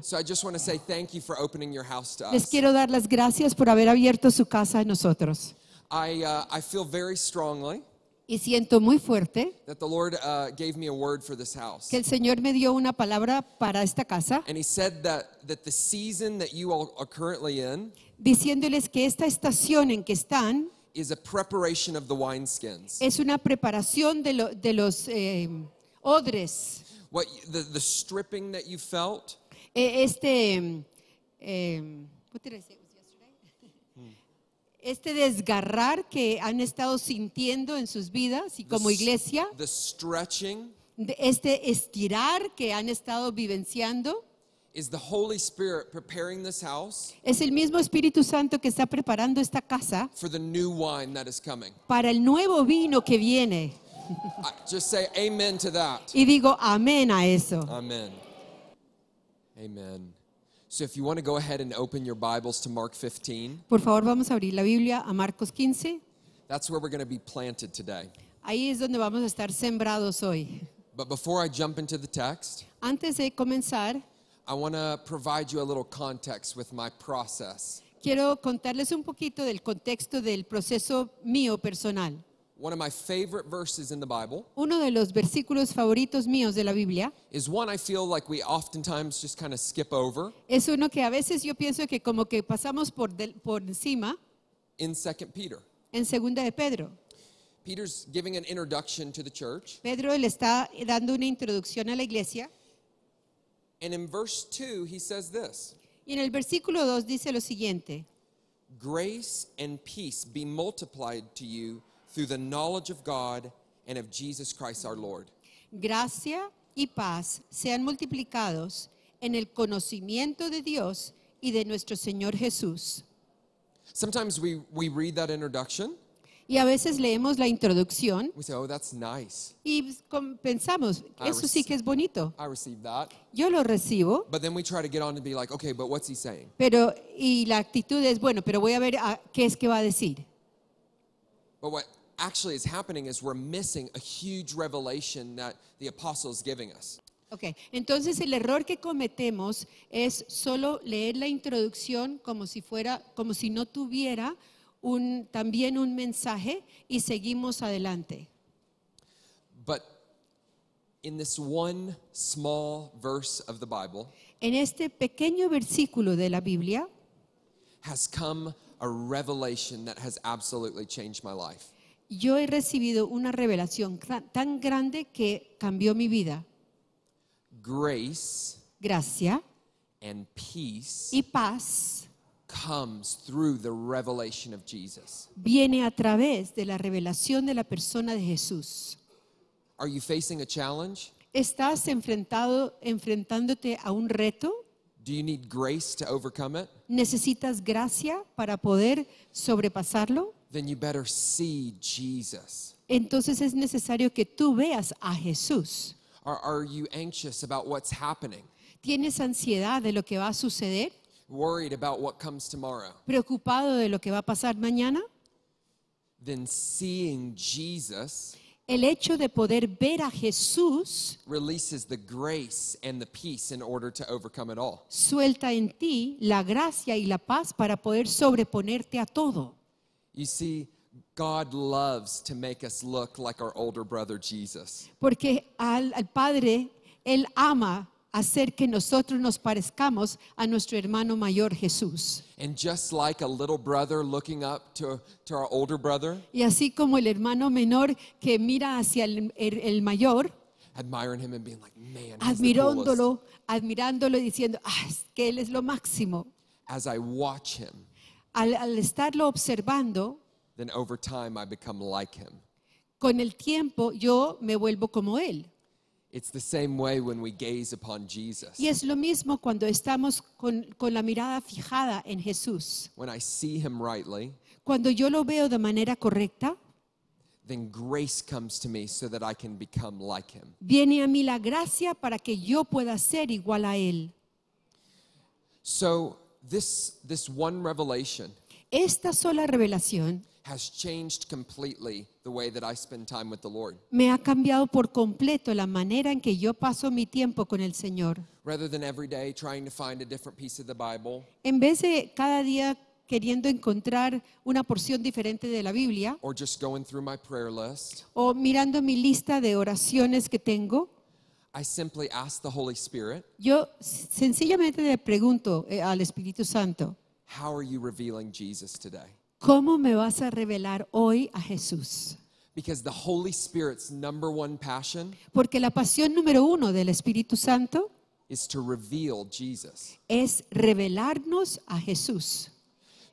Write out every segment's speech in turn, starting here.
So I just want to say thank you for opening your house to Les us. quiero dar las gracias por haber abierto su casa a nosotros. I feel very strongly Y siento muy fuerte that the Lord gave me a word for this house. que el Señor me dio una palabra para esta casa, And he said that the season that you all are currently in diciéndoles que esta estación en que están is a preparation of the wineskins. es una preparación de los odres. What the stripping that you felt, What did I say? It was yesterday? Este desgarrar que han estado sintiendo en sus vidas y como iglesia, the stretching este estirar que han estado vivenciando, is the Holy Spirit preparing this house es el mismo Espíritu Santo que está preparando esta casa for the new wine that is coming. para el nuevo vino que viene. Just say amen to that. Y digo amén a eso. Amen. Amen. So if you want to go ahead and open your Bibles to Mark 15, Por favor, vamos a abrir la Biblia a Marcos 15. that's where we're going to be planted today. Ahí es donde vamos a estar sembrados hoy. But before I jump into the text, Antes de comenzar, I want to provide you a little context with my process. quiero contarles un poquito del contexto del proceso mío personal. One of my favorite verses in the Bible Uno de los versículos favoritos míos de la Biblia is one I feel like we oftentimes just kind of skip over es uno que a veces yo pienso que como que pasamos por encima in 2 Peter. en Segunda de Pedro. Peter's giving an introduction to the church, Pedro le está dando una introducción a la iglesia and in verse 2 he says this: y en el versículo 2 dice lo siguiente: Grace and peace be multiplied to you through the knowledge of God and of Jesus Christ our Lord. Gracia y paz sean multiplicados en el conocimiento de Dios y de nuestro Señor Jesús. Sometimes we read that introduction, Y a veces leemos la introducción we say, oh, that's nice. y pensamos, eso sí que es bonito. I received that. Yo lo recibo, But then we try to get on and be like, okay, but what's he saying? pero y la actitud es, bueno, pero voy a ver qué es que va a decir. But what actually is happening is we're missing a huge revelation that the apostle is giving us. Ok, entonces el error que cometemos es solo leer la introducción como si no tuviera también un mensaje y seguimos adelante. But in this one small verse of the Bible En este pequeño versículo de la Biblia has come a revelation that has absolutely changed my life. yo he recibido una revelación tan grande que cambió mi vida. Grace Gracia and peace y paz comes through the revelation of Jesus. viene a través de la revelación de la persona de Jesús. Are you facing a challenge? ¿Estás enfrentándote a un reto? Do you need grace to overcome it? ¿Necesitas gracia para poder sobrepasarlo? Then you better see Jesus. Entonces es necesario que tú veas a Jesús. Are you anxious about what's happening? ¿Tienes ansiedad de lo que va a suceder? Worried about what comes tomorrow? ¿Preocupado de lo que va a pasar mañana? Then seeing Jesus El hecho de poder ver a Jesús releases the grace and the peace in order to overcome it all. suelta en ti la gracia y la paz para poder sobreponerte a todo. You see, God loves to make us look like our older brother Jesus. Porque al Padre, Él ama hacer que nosotros nos parezcamos a nuestro hermano mayor Jesús. And just like a little brother looking up to our older brother, Y así como el hermano menor que mira hacia el mayor, admiring him and being like, man, he's the coolest. admirándolo y diciendo, es que Él es lo máximo. As I watch him, Al estarlo observando, then over time I become like him. con el tiempo yo me vuelvo como Él. It's the same way when we gaze upon Jesus. Y es lo mismo cuando estamos con la mirada fijada en Jesús. When I see him rightly, Cuando yo lo veo de manera correcta, then grace comes to me so that I can become like him. viene a mí la gracia para que yo pueda ser igual a Él. So this one revelation esta sola revelación has changed completely the way that I spend time with the Lord. me ha cambiado por completo la manera en que yo paso mi tiempo con el Señor. Rather than every day trying to find a different piece of the Bible En vez de cada día queriendo encontrar una porción diferente de la Biblia or just going through my prayer list, o mirando mi lista de oraciones que tengo, I simply ask the Holy Spirit, yo sencillamente le pregunto al Espíritu Santo, how are you revealing Jesus today? ¿cómo me vas a revelar hoy a Jesús? Because the Holy Spirit's number one passion Porque la pasión número 1 del Espíritu Santo is to reveal Jesus. es revelarnos a Jesús.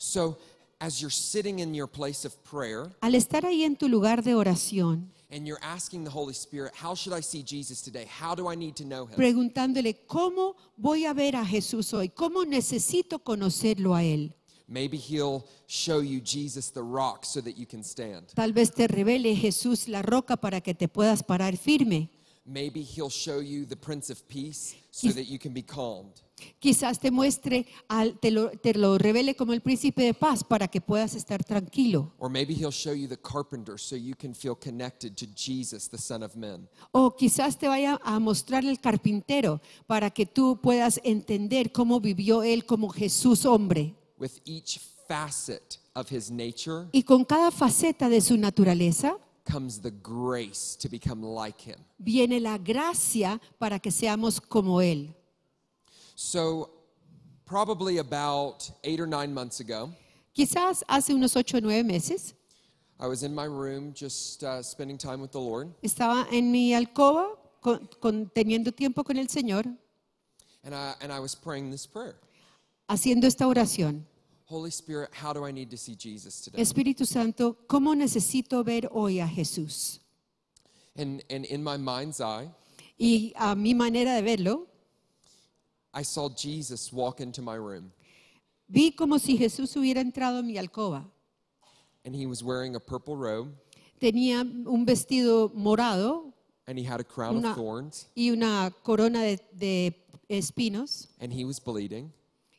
So, as you're sitting in your place of prayer Al estar ahí en tu lugar de oración, and you're asking the Holy Spirit, how should I see Jesus today? How do I need to know him? preguntándole, ¿cómo voy a ver a Jesús hoy? ¿Cómo necesito conocerlo a Él? Maybe he'll show you Jesus the rock so that you can stand. Tal vez te revele Jesús la roca para que te puedas parar firme. Maybe he'll show you the Prince of Peace so that you can be calmed. Quizás te muestre, te lo revele como el príncipe de paz para que puedas estar tranquilo. Or maybe he'll show you the carpenter so you can feel connected to Jesus, the Son of Man. O quizás te vaya a mostrar el carpintero para que tú puedas entender cómo vivió Él como Jesús hombre. With each facet of his nature Y con cada faceta de su naturaleza comes the grace to become like him. viene la gracia para que seamos como Él. So, probably about 8 or 9 months ago, Quizás hace unos 8 o 9 meses I was in my room just spending time with the Lord, estaba en mi alcoba teniendo tiempo con el Señor, and I was praying this prayer. haciendo esta oración. Holy Spirit, how do I need to see Jesus today? Espíritu Santo, ¿cómo necesito ver hoy a Jesús? And in my mind's eye, Y a mi manera de verlo, I saw Jesus walk into my room, vi como si Jesús hubiera entrado en mi alcoba. and he was wearing a purple robe, Tenía un vestido morado and he had a crown Una- of thorns, y una corona de espinos. and he was bleeding,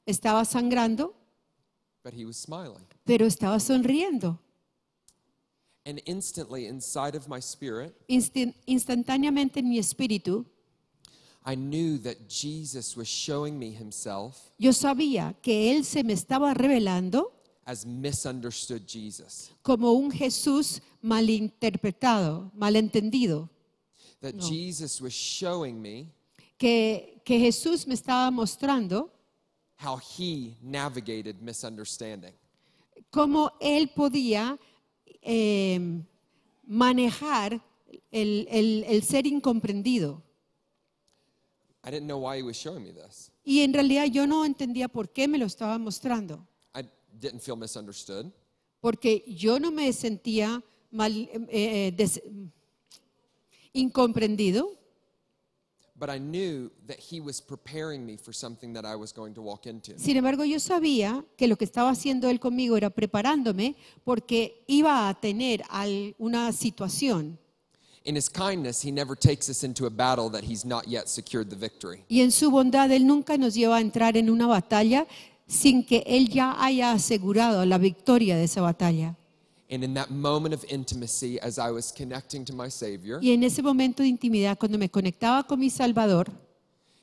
Estaba sangrando, but he was smiling. pero estaba sonriendo. And instantly inside of my spirit, Instantáneamente en mi espíritu, I knew that Jesus was showing me himself yo sabía que Él se me estaba revelando as misunderstood Jesus. como un Jesús malinterpretado, malentendido. That No. Jesus was showing me Que Jesús me estaba mostrando how he navigated misunderstanding. cómo Él podía manejar el ser incomprendido. I didn't know why he was showing me this. Y en realidad yo no entendía por qué me lo estaba mostrando. I didn't feel misunderstood. Porque yo no me sentía incomprendido, But I knew that he was preparing me for something that I was going to walk into. sin embargo yo sabía que lo que estaba haciendo Él conmigo era preparándome porque iba a tener una situación. In his kindness, he never takes us into a battle that he's not yet secured the victory. Y en su bondad Él nunca nos lleva a entrar en una batalla sin que Él ya haya asegurado la victoria de esa batalla. And in that moment of intimacy, as I was connecting to my Savior, Y en ese momento de intimidad, cuando me conectaba con mi Salvador,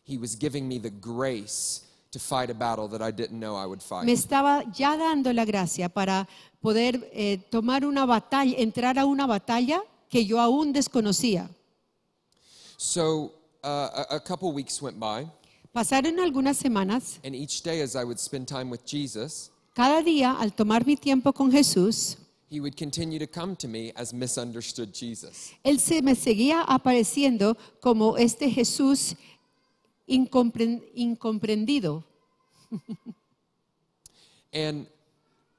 he was giving me the grace to fight a battle that I didn't know I would me fight. estaba ya dando la gracia para poder tomar una batalla, entrar a una batalla que yo aún desconocía. So a couple weeks went by, Pasaron algunas semanas. and each day as I would spend time with Jesus, Cada día, al tomar mi tiempo con Jesús, he would continue to come to me as misunderstood Jesus. Él se me seguía apareciendo como este Jesús incomprendido. And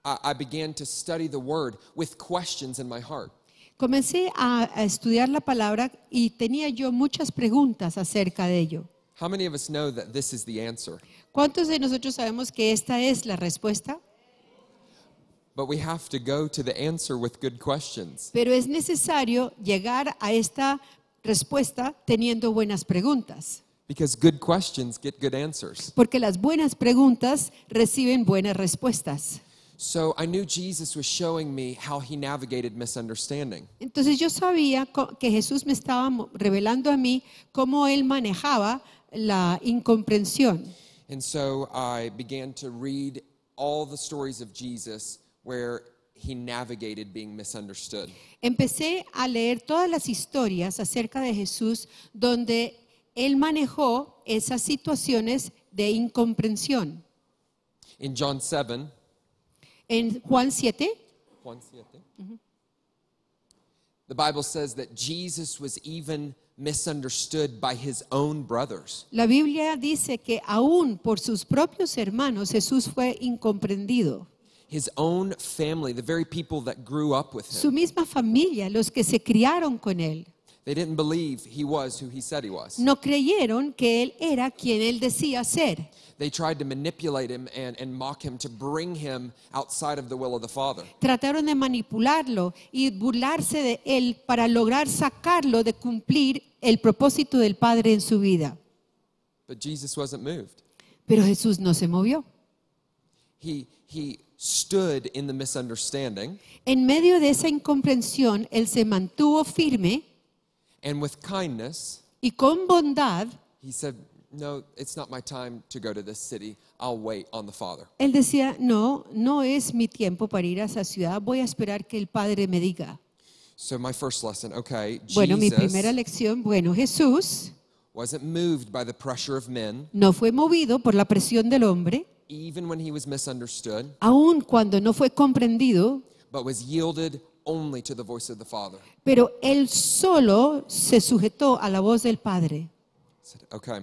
I began to study the Word with questions in my heart. Comencé a estudiar la palabra y tenía yo muchas preguntas acerca de ello. How many of us know that this is the answer? ¿Cuántos de nosotros sabemos que esta es la respuesta? But we have to go to the answer with good questions. Pero es necesario llegar a esta respuesta teniendo buenas preguntas, Because good questions get good answers. porque las buenas preguntas reciben buenas respuestas. So I knew Jesus was showing me how he navigated misunderstanding. Entonces yo sabía que Jesús me estaba revelando a mí cómo él manejaba la incomprensión. And so I began to read all the stories of Jesus where he navigated being misunderstood. Empecé a leer todas las historias acerca de Jesús donde él manejó esas situaciones de incomprensión. In John 7, En Juan 7, the Bible says that Jesus was even misunderstood by his own brothers. la Biblia dice que aún por sus propios hermanos Jesús fue incomprendido. His own family, the very people that grew up with Su him, misma familia, los que se criaron con él, they didn't believe he was who he said he was. no creyeron que él era quien él decía ser. They tried to manipulate him and mock him to bring him outside of the will of the Father. Trataron de manipularlo y burlarse de él para lograr sacarlo de cumplir el propósito del Padre en su vida. But Jesus wasn't moved. Pero Jesús no se movió. He stood in the misunderstanding, En medio de esa incomprensión, él se mantuvo firme and with kindness, y con bondad, he said, "No, it's not my time to go to this city. I'll wait on the Father." él decía, no es mi tiempo para ir a esa ciudad, voy a esperar que el Padre me diga. So my first lesson, okay, Bueno, mi primera Jesus lección, Jesús wasn't moved by the pressure of men, no fue movido por la presión del hombre, even when he was misunderstood, aun cuando no fue comprendido, but was yielded only to the voice of the Father. pero él solo se sujetó a la voz del Padre. I said, okay.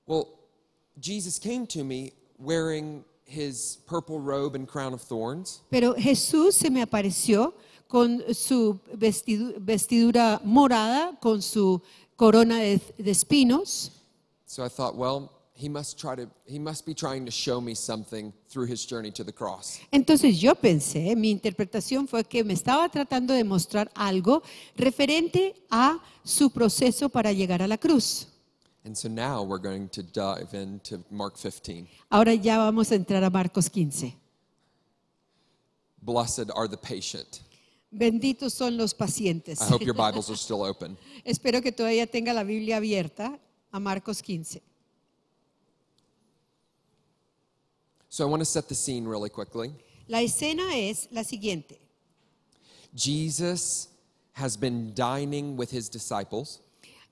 Well, Jesus came to me wearing his purple robe and crown of thorns. Pero Jesús se me apareció con su vestidura morada, con su corona de espinos. So I thought, well, he must be trying to show me something through his journey to the cross. Entonces yo pensé, mi interpretación fue que me estaba tratando de mostrar algo referente a su proceso para llegar a la cruz. And so now we're going to dive into Mark 15. Ahora ya vamos a entrar a Marcos 15. Blessed are the patient. Benditos son los pacientes. I hope your Bibles are still open. Espero que todavía tenga la Biblia abierta a Marcos 15. So I want to set the scene really quickly. La escena es la siguiente. Jesus has been dining with his disciples,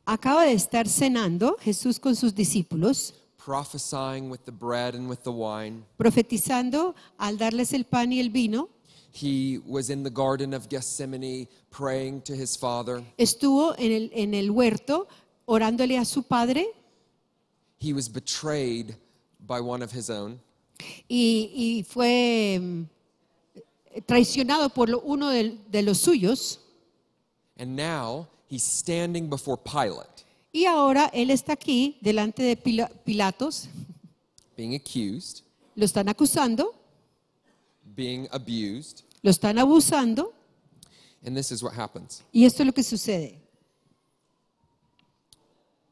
Acaba de estar cenando Jesús con sus discípulos, prophesying with the bread and with the wine. profetizando al darles el pan y el vino. He was in the Garden of Gethsemane praying to his Father. Estuvo en el huerto orándole a su padre He was betrayed by one of his own. y fue traicionado por uno de los suyos. And now he's standing before Pilate, Y ahora él está aquí delante de Pilatos, being accused, lo están acusando, being abused. lo están abusando, And this is what happens. y esto es lo que sucede.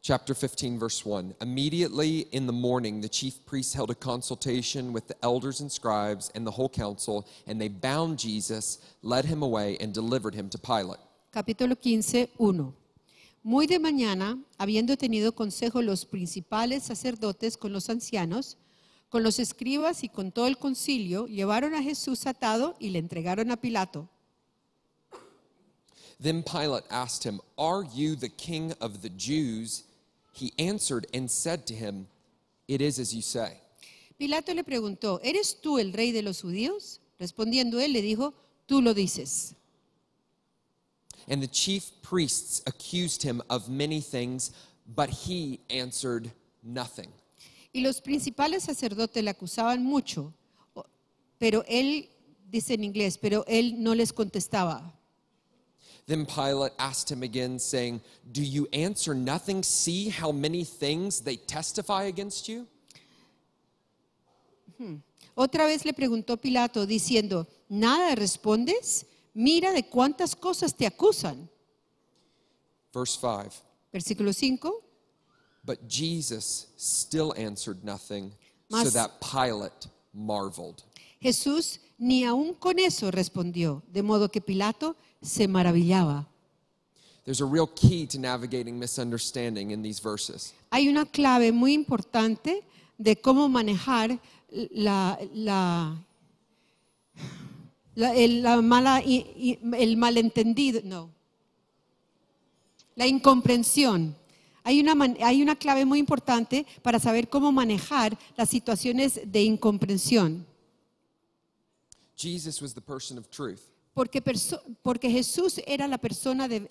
Chapter 15, verse 1. Immediately in the morning, the chief priests held a consultation with the elders and scribes and the whole council, and they bound Jesus, led him away, and delivered him to Pilate. Capítulo 15, 1. Muy de mañana, habiendo tenido consejo los principales sacerdotes con los ancianos, con los escribas y con todo el concilio, llevaron a Jesús atado y le entregaron a Pilato. Then Pilate asked him, "Are you the king of the Jews?" He answered and said to him, "It is as you say." Pilato le preguntó, ¿eres tú el rey de los judíos? Respondiendo él, le dijo, tú lo dices. And the chief priests accused him of many things, but he answered nothing. Y los principales sacerdotes le acusaban mucho, pero él, dice en inglés, pero él no les contestaba. Then Pilate asked him again, saying, "Do you answer nothing? See how many things they testify against you?" Otra vez le preguntó Pilato, diciendo, ¿nada respondes? Mira de cuántas cosas te acusan. Verse 5. Versículo 5. But Jesus still answered nothing, so Mas- that Pilate marveled. Jesús ni aún con eso respondió, de modo que Pilato se maravillaba. There's a real key to navigating misunderstanding in these verses. Hay una clave muy importante de cómo manejar el malentendido, no, la incomprensión. Hay una clave muy importante para saber cómo manejar las situaciones de incomprensión. Jesus was the person of truth. Porque Jesús era la persona de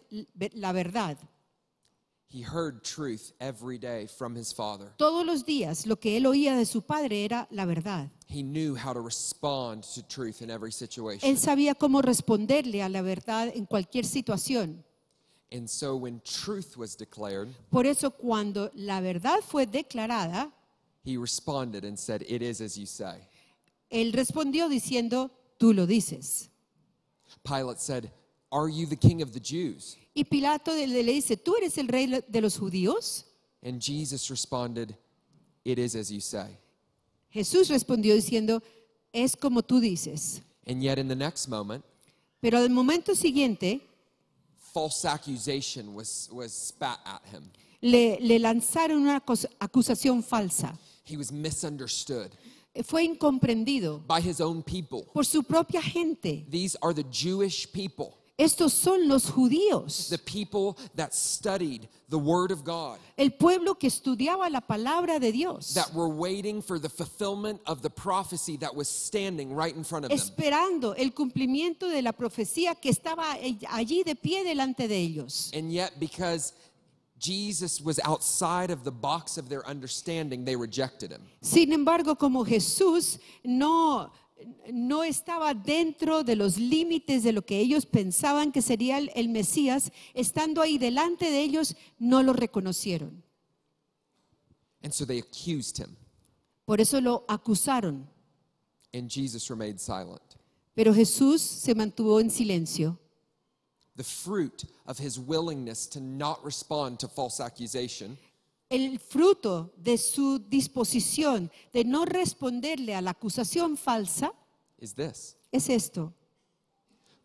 la verdad. He heard truth every day from his Father. Todos los días lo que él oía de su padre era la verdad. He knew how to respond to truth in every situation. Él sabía cómo responderle a la verdad en cualquier situación. And so when truth was declared, Por eso cuando la verdad fue declarada, he responded and said, "It is as you say." él respondió diciendo, tú lo dices. Pilate said, "Are you the king of the Jews?" Y Pilato le dice, ¿tú eres el rey de los judíos? And Jesus responded, "It is as you say." Jesús respondió diciendo, es como tú dices. And yet in the next moment, Pero al momento siguiente false accusation was spat at him. le lanzaron una acusación falsa. He was misunderstood Fue incomprendido by his own people. por su propia gente. These are the Jewish people, Estos son los judíos, the people that studied the Word of God, el pueblo que estudiaba la palabra de Dios, that were waiting for the fulfillment of the prophecy that was standing right in front of them. esperando el cumplimiento de la profecía que estaba allí de pie delante de ellos. And yet, because Jesus was outside of the box of their understanding, they rejected him. Sin embargo, como Jesús no estaba dentro de los límites de lo que ellos pensaban que sería el Mesías, estando ahí delante de ellos, no lo reconocieron. And so they accused him, Por eso lo acusaron. and Jesus remained silent. Pero Jesús se mantuvo en silencio. The fruit of his willingness to not respond to false accusation El fruto de su disposición de no responderle a la acusación falsa is this. es esto.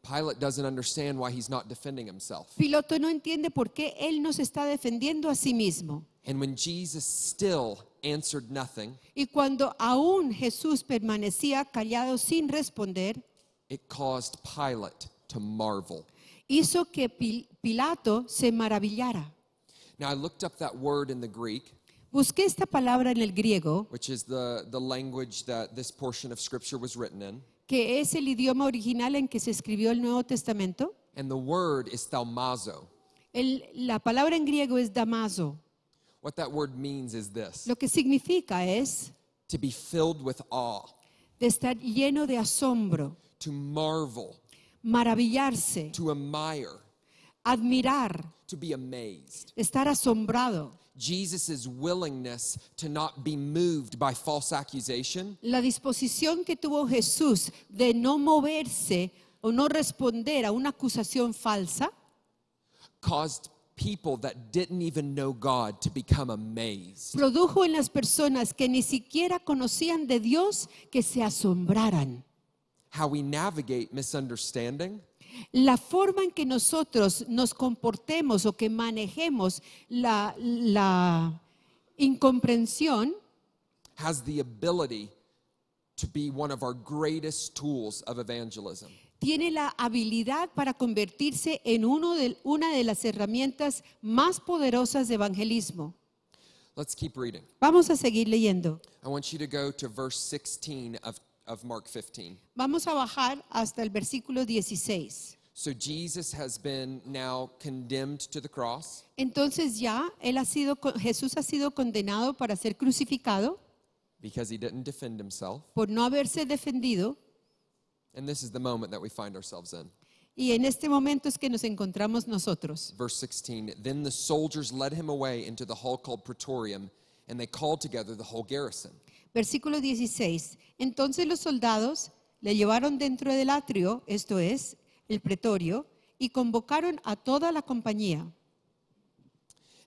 Pilate doesn't understand why he's not defending himself. Pilato no entiende por qué él no se está defendiendo a sí mismo. And when Jesus still answered nothing, Y cuando aún Jesús permanecía callado sin responder, it caused Pilate to marvel. hizo que Pilato se maravillara. Now I looked up that word in the Greek, Busqué esta palabra en el griego, which is the language that this portion of scripture was written in. que es el idioma original en que se escribió el Nuevo Testamento. And the word is thaumazo. La palabra en griego es damaso. What that word means is this: Lo que significa es to be filled with awe, de estar lleno de asombro, to marvel, maravillarse, to admire, admirar, to be amazed. estar asombrado. Jesus' willingness to not be moved by false accusation La disposición que tuvo Jesús de no moverse o no responder a una acusación falsa caused people that didn't even know God to become amazed. produjo en las personas que ni siquiera conocían de Dios que se asombraran. How we navigate misunderstanding La forma en que nosotros nos comportemos o que manejemos la incomprensión has the ability to be one of our greatest tools of evangelism. tiene la habilidad para convertirse en una de las herramientas más poderosas de evangelismo. Let's keep reading. Vamos a seguir leyendo. I want you to go to verse 16 of Mark 15. Vamos a bajar hasta el versículo 16. So Jesus has been now condemned to the cross. Entonces ya Jesús ha sido condenado para ser crucificado Because he didn't defend himself. por no haberse defendido. And this is the moment that we find ourselves in. Y en este momento es que nos encontramos nosotros. Verse 16, then the soldiers led him away into the hall called Praetorium, and they called together the whole garrison. Versículo 16. Entonces los soldados le llevaron dentro del atrio, esto es, el pretorio, y convocaron a toda la compañía.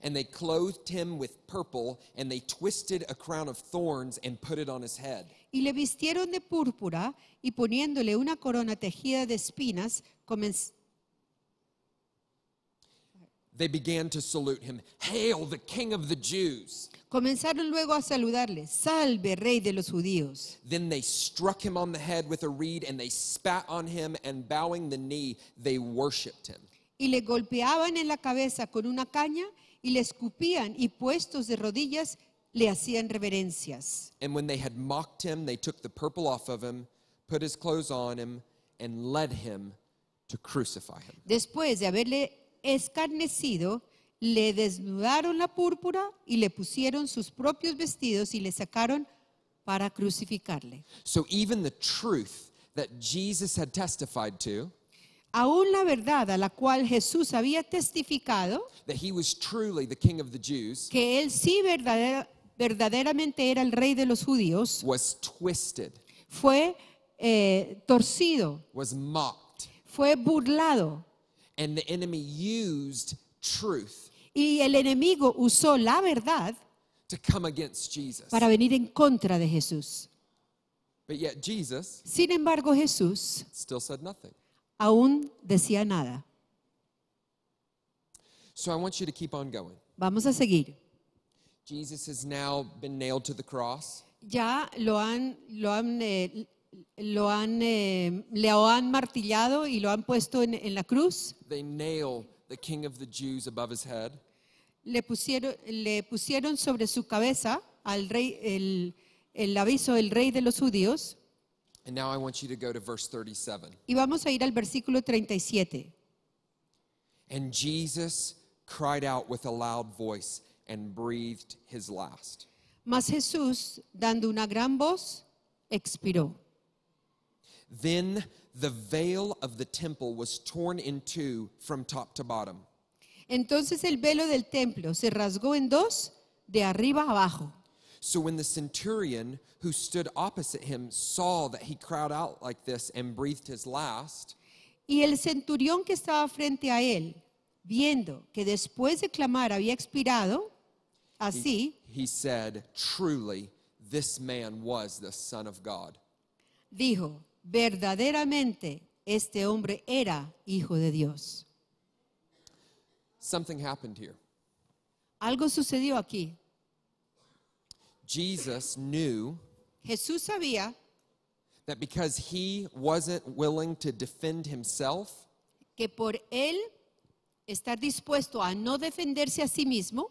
And they clothed him with purple, and they twisted a crown of thorns and put it on his head. Y le vistieron de púrpura y poniéndole una corona tejida de espinas, They began to salute him. Hail, the King of the Jews. comenzaron luego a saludarle, salve, rey de los judíos. Then they struck him on the head with a reed, and they spat on him, and bowing the knee, they worshipped him. Y le golpeaban en la cabeza con una caña y le escupían y puestos de rodillas le hacían reverencias. And when they had mocked him, they took the purple off of him, put his clothes on him, and led him to crucify him. Después de haberle escarnecido, le desnudaron la púrpura y le pusieron sus propios vestidos y le sacaron para crucificarle. So even the truth that Jesus had testified to, Aún la verdad a la cual Jesús había testificado, that he was truly the King of the Jews, que él sí verdaderamente era el rey de los judíos, was twisted, fue torcido, was mocked, fue burlado. and the enemy used truth Y el enemigo usó la verdad to come against Jesus. para venir en contra de Jesús. But yet Jesus Sin embargo, Jesús still said nothing. aún decía nada. So I want you to keep on going. Vamos a seguir. Jesus has now been nailed to the cross. Ya le han martillado y lo han puesto en la cruz. They nail the King of the Jews above his head. Le pusieron sobre su cabeza al rey, el aviso del rey de los judíos. And now I want you to go to verse 37. Y vamos a ir al versículo 37. And Jesus cried out with a loud voice and breathed his last. Mas Jesús, dando una gran voz, expiró. Then the veil of the temple was torn in two from top to bottom. Entonces el velo del templo se rasgó en dos, de arriba a abajo. So when the centurion who stood opposite him saw that he cried out like this and breathed his last, Y el centurión que estaba frente a él, viendo que después de clamar había expirado, así, he said, "Truly, this man was the Son of God." dijo, verdaderamente este hombre era hijo de Dios. Something happened here. Algo sucedió aquí. Jesus knew Jesús sabía that because he wasn't willing to defend himself, que por él estar dispuesto a no defenderse a sí mismo,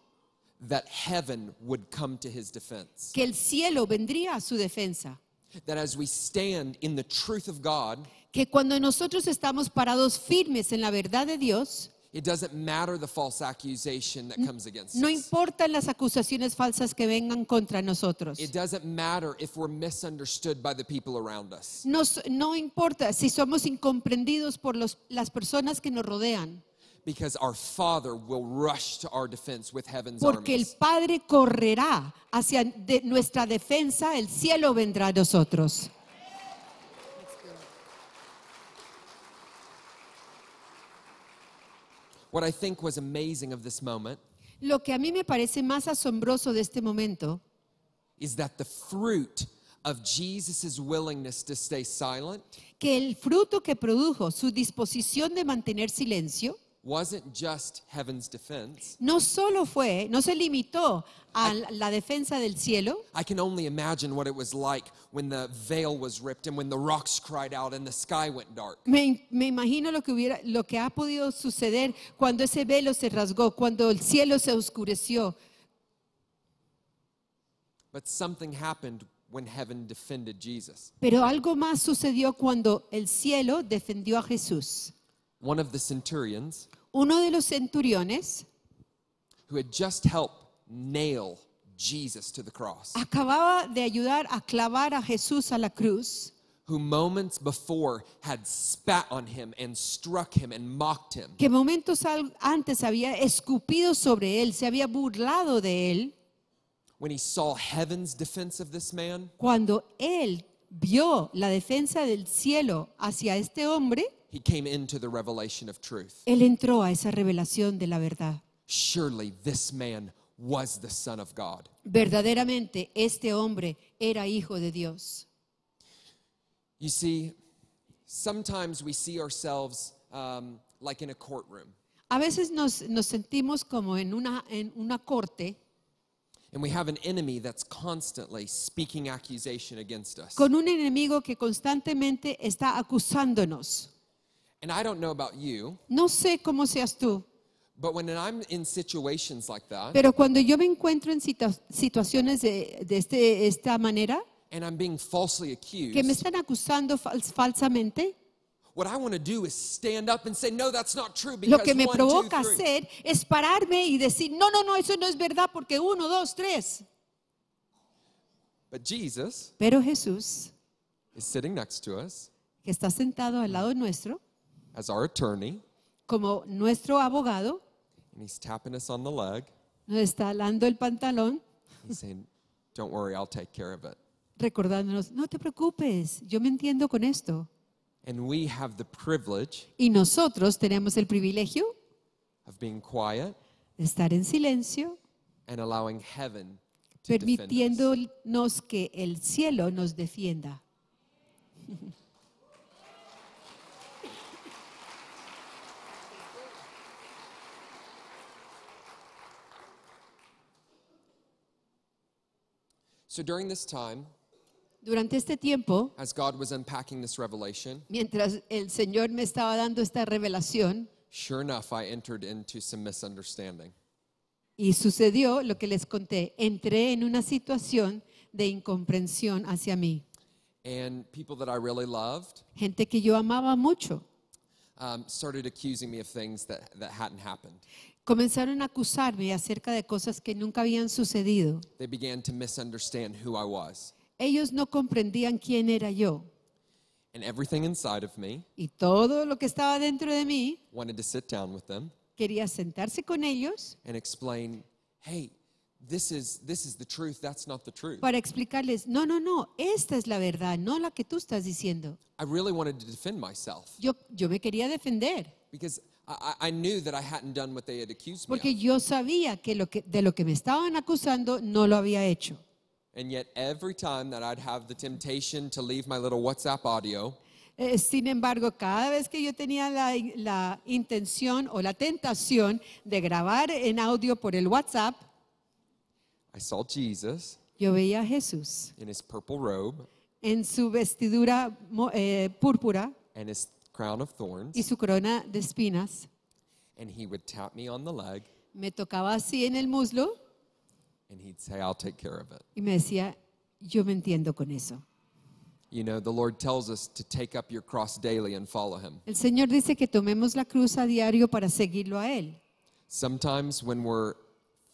that heaven would come to his defense. que el cielo vendría a su defensa. That as we stand in the truth of God, Que cuando nosotros estamos parados firmes en la verdad de Dios, it doesn't matter the false accusation that comes against no us. importan las acusaciones falsas que vengan contra nosotros. It doesn't matter if we're misunderstood by the people around us. No importa si somos incomprendidos por las personas que nos rodean, Because our Father will rush to our defense with heaven's porque el armies. Padre correrá hacia nuestra defensa, el cielo vendrá a nosotros. What I think was amazing of this moment Lo que a mí me parece más asombroso de este momento is that the fruit of Jesus' willingness to stay silent que el fruto que produjo su disposición de mantener silencio wasn't just heaven's defense. no se limitó a la defensa del cielo. I can only imagine what it was like when the veil was ripped and when the rocks cried out and the sky went dark. Me imagino lo que ha podido suceder cuando ese velo se rasgó, cuando el cielo se oscureció. But something happened when heaven defended Jesus. Pero algo más sucedió cuando el cielo defendió a Jesús. One of the centurions Uno de los centuriones who had just helped nail Jesus to the cross, acababa de ayudar a clavar a Jesús a la cruz, who moments before had spat on him and struck him and mocked him, que momentos antes había escupido sobre él, se había burlado de él. when he saw heaven's defense of this man, Cuando él vio la defensa del cielo hacia este hombre, he came into the revelation of truth. él entró a esa revelación de la verdad. surely this man was the Son of God. Verdaderamente este hombre era hijo de Dios. You see, sometimes we see ourselves like in a courtroom. A veces nos sentimos como en una corte And we have an enemy that's constantly speaking accusation against us. con un enemigo que constantemente está acusándonos. And I don't know about you, No sé cómo seas tú, but when I'm in situations like that, pero cuando yo me encuentro en situaciones de esta manera, and I'm being falsely que me accused, están acusando falsamente, what I want to do is stand up and say, no, that's not true, lo because que me 1, 2, provoca 3. hacer es pararme y decir, no, no, no, eso no es verdad porque 1, 2, 3. But Jesus Pero Jesús, is sitting next to us que está sentado al lado nuestro, as our attorney, como nuestro abogado, and he's tapping us on the leg. nos está alando el pantalón, He's saying, don't worry, I'll take care of it. recordándonos, no te preocupes, yo me entiendo con esto. And we have the privilege Y nosotros tenemos el privilegio of being quiet de estar en silencio, and allowing heaven to defend us. permitiéndonos que el cielo nos defienda. So during this time, Durante este tiempo, as God was unpacking this revelation, mientras el Señor me estaba dando esta revelación, sure enough, I entered into some misunderstanding. y sucedió lo que les conté, entré en una situación de incomprensión hacia mí. And people that I really loved Gente que yo amaba mucho, started accusing me of things that hadn't happened. comenzaron a acusarme acerca de cosas que nunca habían sucedido. They began to misunderstand who I was. Ellos no comprendían quién era yo. And everything inside of me Y todo lo que estaba dentro de mí wanted to sit down with them quería sentarse con ellos and explain, hey, this is the truth, that's not the truth. para explicarles, no, no, no, esta es la verdad, no la que tú estás diciendo. I really wanted to defend myself Yo me quería defender because I knew that I hadn't done what they had accused me porque of. yo sabía que de lo que me estaban acusando no lo había hecho. And yet every time that I'd have the temptation to leave my little WhatsApp audio, Sin embargo, cada vez que yo tenía la intención o la tentación de grabar en audio por el WhatsApp, I saw Jesus yo veía a Jesús in his purple robe en su vestidura púrpura and his crown of thorns, y su corona de espinas. and he would tap me on the leg Me tocaba así en el muslo and he'd say, I'll take care of it. y me decía, yo me entiendo con eso. You know, the Lord tells us to take up your cross daily and follow him. El Señor dice que tomemos la cruz a diario para seguirlo a Él. Sometimes when we're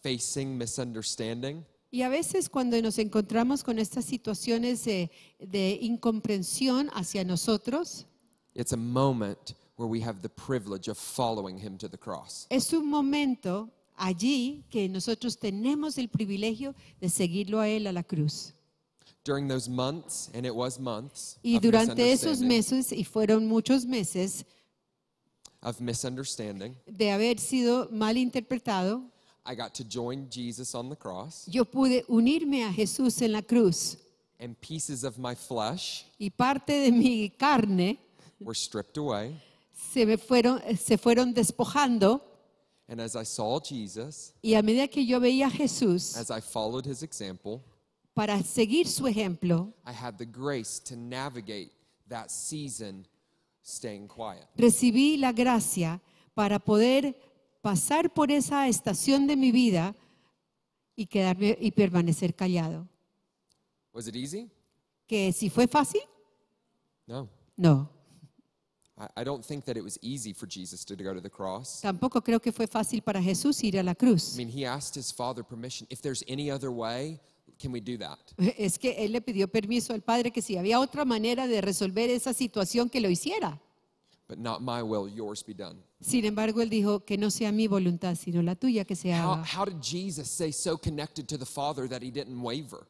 facing misunderstanding, Y a veces cuando nos encontramos con estas situaciones de incomprensión hacia nosotros, it's a moment where we have the privilege of following him to the cross. es un momento allí que nosotros tenemos el privilegio de seguirlo a Él a la cruz. During those months, and it was months Y of durante esos misunderstanding, meses, y fueron muchos meses, de haber sido mal interpretado, I got to join Jesus on the cross, yo pude unirme a Jesús en la cruz and pieces of my flesh y parte de mi carne were stripped away. se fueron despojando. And as I saw Jesus, Y a medida que yo veía a Jesús, as I followed his example, para seguir su ejemplo, I had the grace to navigate that season staying quiet. recibí la gracia para poder pasar por esa estación de mi vida y quedarme y permanecer callado. Was it easy? ¿Que si fue fácil? No. No. I don't think that it was easy for Jesus to go to the cross. Tampoco creo que fue fácil para Jesús ir a la cruz. I mean, he asked his Father permission. If there's any other way, can we do that? Es que él le pidió permiso al Padre que si había otra manera de resolver esa situación que lo hiciera. But not my will, yours be done. Sin embargo, él dijo que no sea mi voluntad, sino la tuya que se haga. How did Jesus stay so connected to the Father that he didn't waver?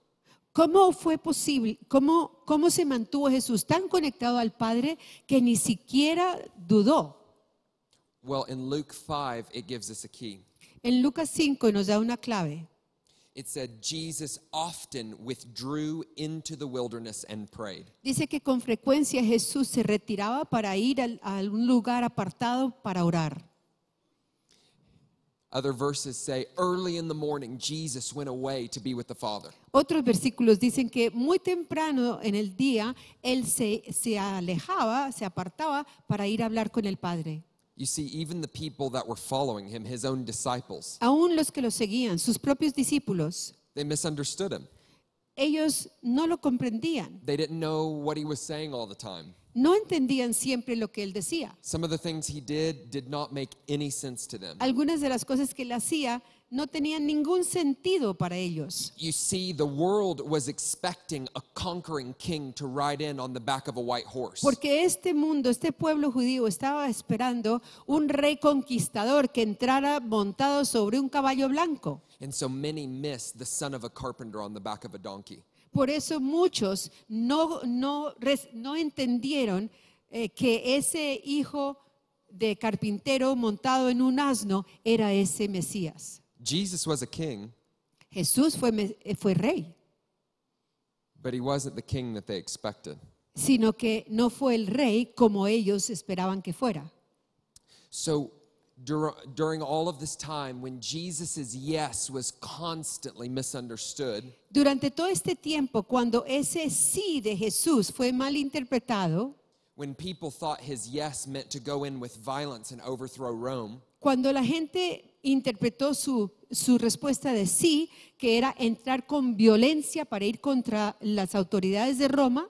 ¿Cómo fue posible? ¿Cómo se mantuvo Jesús tan conectado al Padre que ni siquiera dudó? Well, in Luke 5, it gives us a key. En Lucas 5 nos da una clave. It said Jesus often withdrew into the wilderness and prayed. Dice que con frecuencia Jesús se retiraba para ir a un lugar apartado para orar. Other verses say early in the morning Jesus went away to be with the Father. Otros versículos dicen que muy temprano en el día él se alejaba, se apartaba para ir a hablar con el Padre. You see, even the people that were following him, his own disciples, Aún los que lo seguían, sus propios discípulos, they misunderstood him. ellos no lo comprendían. They didn't know what he was saying all the time. No entendían siempre lo que él decía. Some of the things he did not make any sense to them. Algunas de las cosas que él hacía no tenían ningún sentido para ellos. You see, the world was expecting a conquering king to ride in on the back of a white horse. Porque este mundo, este pueblo judío estaba esperando un rey conquistador que entrara montado sobre un caballo blanco. And so many missed the son of a carpenter on the back of a donkey. Por eso muchos no entendieron que ese hijo de carpintero montado en un asno era ese Mesías. Jesus was a king, Jesús fue rey, but he wasn't the king that they expected. sino que no fue el rey como ellos esperaban que fuera. So during all of this time, when Jesus' yes was constantly misunderstood, Durante todo este tiempo, cuando ese sí de Jesús fue mal interpretado, when people thought his yes meant to go in with violence and overthrow Rome, cuando la gente interpretó su respuesta de sí, que era entrar con violencia para ir contra las autoridades de Roma,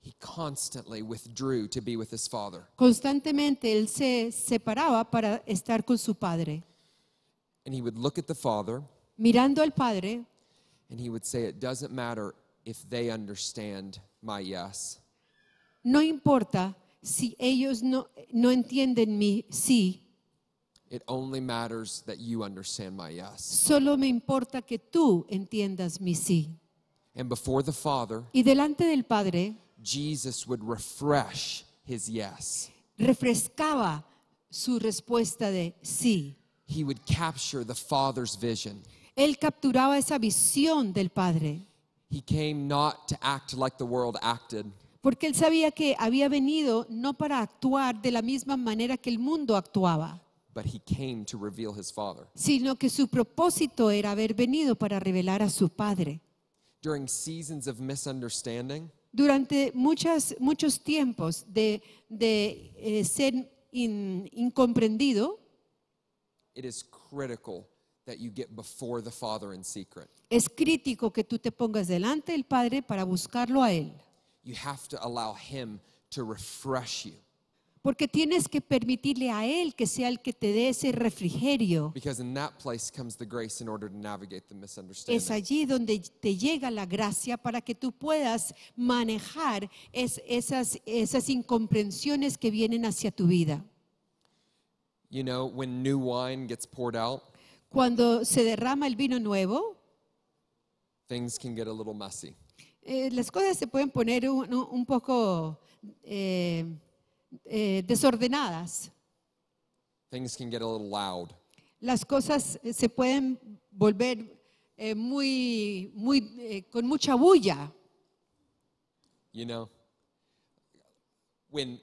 he constantly withdrew to be with his Father. constantemente él se separaba para estar con su Padre. And he would look at the Father Mirando al Padre, and he would say, it doesn't matter if they understand my yes. no importa si ellos no entienden mi sí, It only matters that you understand my yes. solo me importa que tú entiendas mi sí. And before the Father, Y delante del Padre, Jesus would refresh his yes. refrescaba su respuesta de sí. He would capture the Father's vision. Él capturaba esa visión del Padre, He came not to act like the world acted, porque él sabía que había venido no para actuar de la misma manera que el mundo actuaba, but he came to reveal his Father. sino que su propósito era haber venido para revelar a su Padre. During seasons of misunderstanding, Durante muchos tiempos de ser incomprendido, it is critical that you get before the Father in secret. es crítico que tú te pongas delante del Padre para buscarlo a Él. You have to allow him to refresh you, Porque tienes que permitirle a Él que sea el que te dé ese refrigerio. because in that place comes the grace in order to navigate the Es misunderstanding. allí donde te llega la gracia para que tú puedas manejar esas incomprensiones que vienen hacia tu vida. You know, when new wine gets poured out, Cuando se derrama el vino nuevo, things can get a little messy. las cosas se pueden poner un poco desordenadas. Things can get a little loud. Las cosas se pueden volver con mucha bulla. You know, when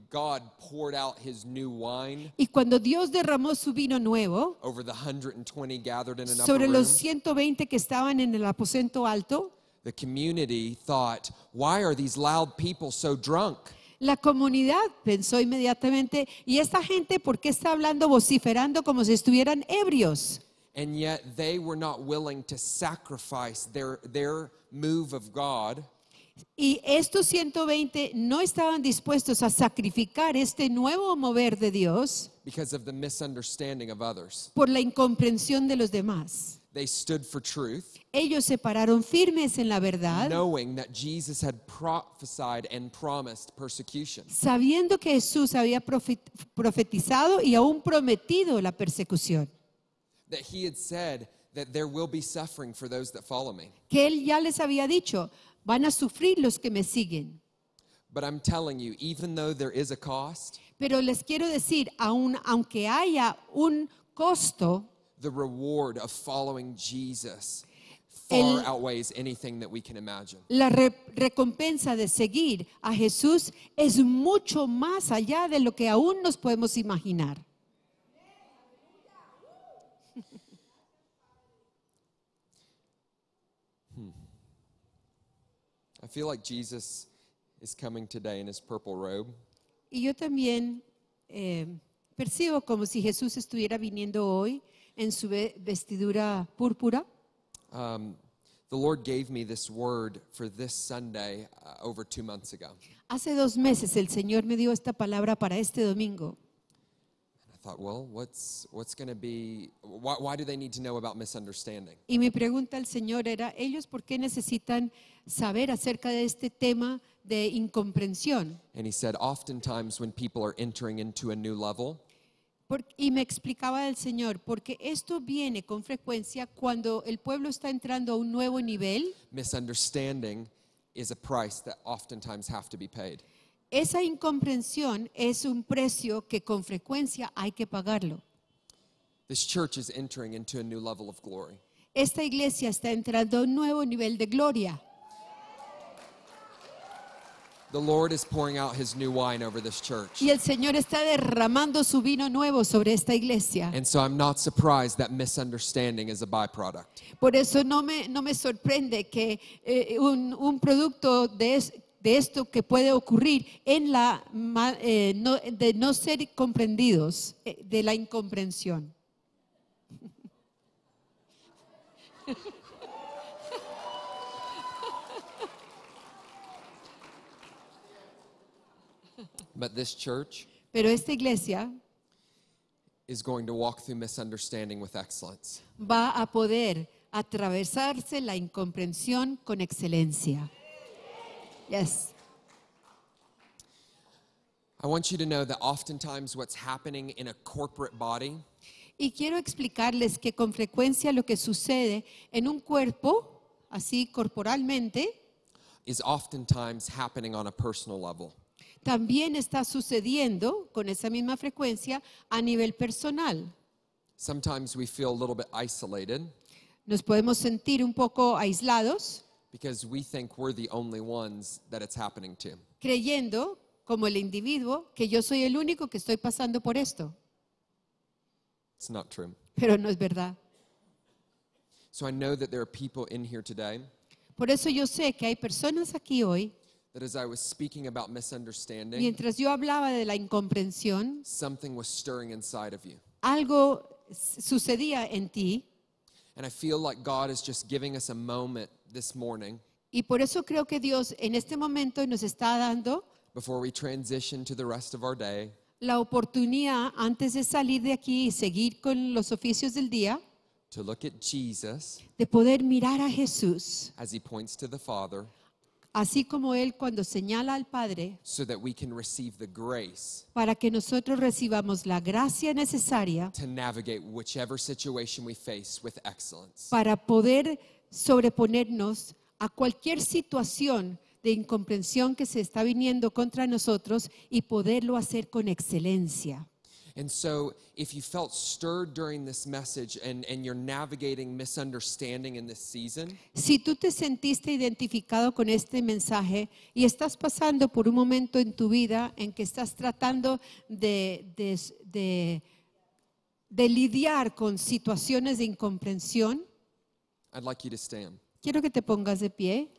God poured out his new wine Y cuando Dios derramó su vino nuevo over the 120 gathered in an upper sobre room, los 120 que estaban en el aposento alto, the community thought, why are these loud people so drunk? la comunidad pensó inmediatamente, ¿y esta gente por qué está hablando, vociferando como si estuvieran ebrios? And yet they were not willing to sacrifice their move of God Y estos 120 no estaban dispuestos a sacrificar este nuevo mover de Dios because of the misunderstanding of others. por la incomprensión de los demás. They stood for truth, Ellos se pararon firmes en la verdad, knowing that Jesus had prophesied and promised persecution. sabiendo que Jesús había profetizado y aún prometido la persecución. That he had said that there will be suffering for those that follow me. Que Él ya les había dicho, van a sufrir los que me siguen. But I'm telling you, even though there is a cost, Pero les quiero decir, aunque haya un costo, the reward of following Jesus El- far outweighs anything that we can imagine. La recompensa de seguir a Jesús es mucho más allá de lo que aún nos podemos imaginar. I feel like Jesus is coming today in his purple robe. Y yo también percibo como si Jesús estuviera viniendo hoy en su vestidura púrpura. The Lord gave me this word for this Sunday over 2 months ago. Hace 2 meses el Señor me dio esta palabra para este domingo. I thought, well, what's going to be, why do they need to know about misunderstanding? Y mi pregunta al Señor era, ¿ellos por qué necesitan saber acerca de este tema de incomprensión? And he said, oftentimes when people are entering into a new level, Y me explicaba el Señor, porque esto viene con frecuencia cuando el pueblo está entrando a un nuevo nivel. misunderstanding is a price that oftentimes have to be paid. Esa incomprensión es un precio que con frecuencia hay que pagarlo. This church is entering into a new level of glory. Esta iglesia está entrando a un nuevo nivel de gloria. The Lord is pouring out his new wine over this church. Y el Señor está derramando su vino nuevo sobre esta iglesia. And so I'm not surprised that misunderstanding is a byproduct. Por eso no me sorprende que un producto de esto que puede ocurrir en de no ser comprendidos, de la incomprensión. But this church Pero esta iglesia is going to walk through misunderstanding with excellence. va a poder atravesarse la incomprensión con excelencia. Yes. I want you to know that oftentimes what's happening in a corporate body Y quiero explicarles que con frecuencia lo que sucede en un cuerpo, así corporalmente, is oftentimes happening on a personal level. también está sucediendo con esa misma frecuencia a nivel personal. Sometimes we feel a little bit isolated Nos podemos sentir un poco aislados, because we think we're the only ones that it's happening to. creyendo, como el individuo, que yo soy el único que estoy pasando por esto. It's not true. Pero no es verdad. So I know that there are people in here today Por eso yo sé que hay personas aquí hoy, that as I was speaking about misunderstanding, mientras yo hablaba de la incomprensión, something was stirring inside of you. algo sucedía en ti. And I feel like God is just giving us a moment this morning Y por eso creo que Dios en este momento nos está dando before we transition to the rest of our day la oportunidad, antes de salir de aquí y seguir con los oficios del día, to look at Jesus de poder mirar a Jesús, as he points to the Father así como Él cuando señala al Padre, so that we can receive the grace para que nosotros recibamos la gracia necesaria to navigate whichever situation we face with excellence. para poder sobreponernos a cualquier situación de incomprensión que se está viniendo contra nosotros y poderlo hacer con excelencia. And so, if you felt stirred during this message and you're navigating misunderstanding in this season, Si tú te sentiste identificado con este mensaje y estás pasando por un momento en tu vida en que estás tratando de lidiar con situaciones de incomprensión, I'd like you to stand. quiero que te pongas de pie.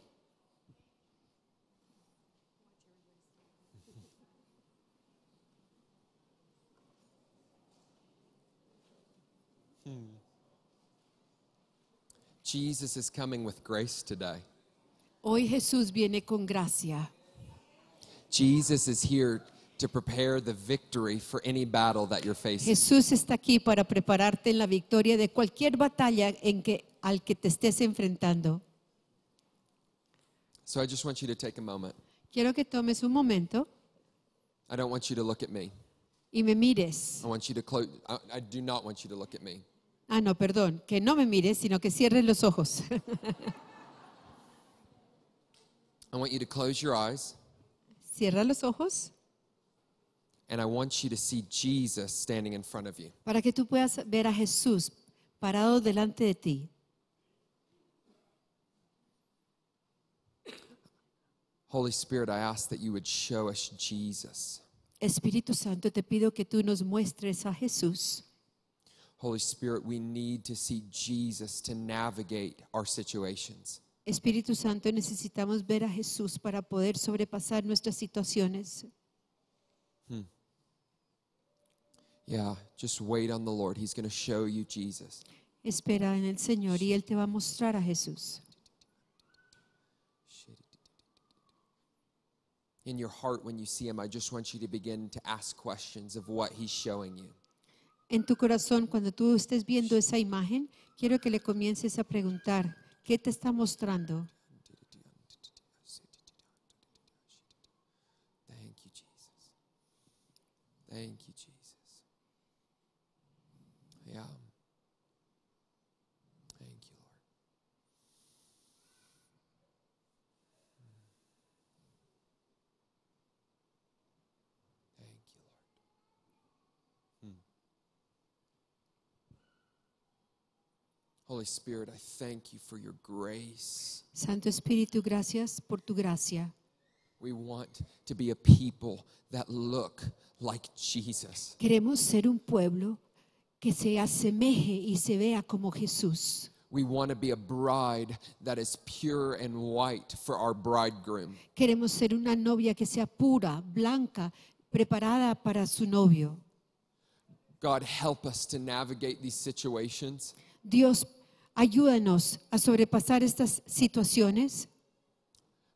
Jesus is coming with grace today. Hoy Jesús viene con gracia. Jesus is here to prepare the victory for any battle that you're facing. Jesús está aquí para prepararte en la victoria de cualquier batalla al que te estés enfrentando. So I just want you to take a moment. Quiero que tomes un momento I don't want you to look at me. y me mires. I want you to close. I do not want you to look at me. Ah, no, perdón, que no me mires, sino que cierres los ojos. I want you to close your eyes, Cierra los ojos and I want you to see Jesus standing in front of you. para que tú puedas ver a Jesús parado delante de ti. Holy Spirit, I ask that you would show us Jesus. Espíritu Santo, te pido que tú nos muestres a Jesús. Holy Spirit, we need to see Jesus to navigate our situations. Espíritu Santo, necesitamos ver a Jesús para poder sobrepasar nuestras situaciones. Yeah, just wait on the Lord. He's going to show you Jesus. Espera en el Señor y Él te va a mostrar a Jesús. In your heart, when you see him, I just want you to begin to ask questions of what he's showing you. En tu corazón, cuando tú estés viendo esa imagen, quiero que le comiences a preguntar, ¿qué te está mostrando? Thank you, Jesus. Thank you, Jesus. Yeah. Thank you, Lord. Thank you, Lord. Holy Spirit, I thank you for your grace. Santo Espíritu, gracias por tu gracia. We want to be a people that look like Jesus. Queremos ser un pueblo que se asemeje y se vea como Jesús. We want to be a bride that is pure and white for our bridegroom. Queremos ser una novia que sea pura, blanca, preparada para su novio. God, help us to navigate these situations. Dios, ayúdanos a sobrepasar estas situaciones.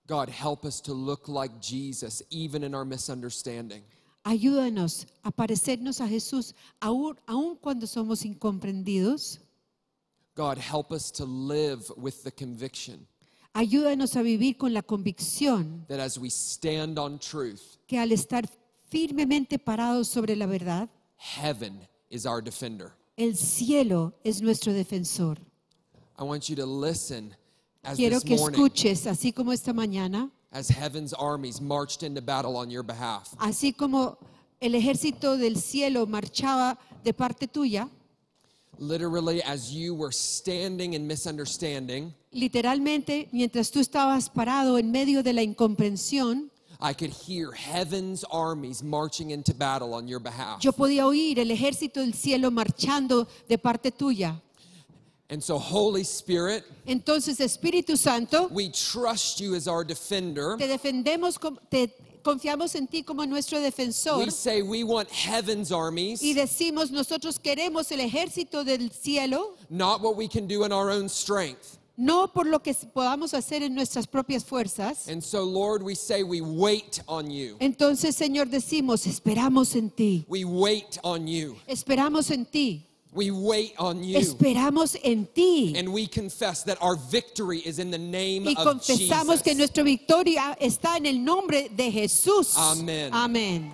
God, help us to look like Jesus even in our misunderstanding. Ayúdanos a parecernos a Jesús aun cuando somos incomprendidos. God, help us to live with the conviction Ayúdanos a vivir con la convicción that as we stand on truth, que al estar firmemente parados sobre la verdad, heaven is our defender. el cielo es nuestro defensor. I want you to listen as Quiero this que morning, escuches, así como esta mañana, as heaven's armies marched into battle on your behalf. así como el ejército del cielo marchaba de parte tuya, Literally, as you were standing in misunderstanding, literalmente, mientras tú estabas parado en medio de la incomprensión, I could hear heaven's armies marching into battle on your behalf. yo podía oír el ejército del cielo marchando de parte tuya. And so, Holy Spirit, Entonces, Espíritu Santo, we trust you as our defender. te defendemos, te confiamos en ti como nuestro defensor. We say we want heaven's armies, Y decimos, nosotros queremos el ejército del cielo, not what we can do in our own strength. no por lo que podamos hacer en nuestras propias fuerzas. And so, Lord, we say we wait on you. Entonces, Señor, decimos, esperamos en ti, We wait on you. esperamos en ti, We wait on you. esperamos en ti. And we confess that our victory is in the name Y of confesamos Jesus. que nuestra victoria está en el nombre de Jesús. Amén. Amén.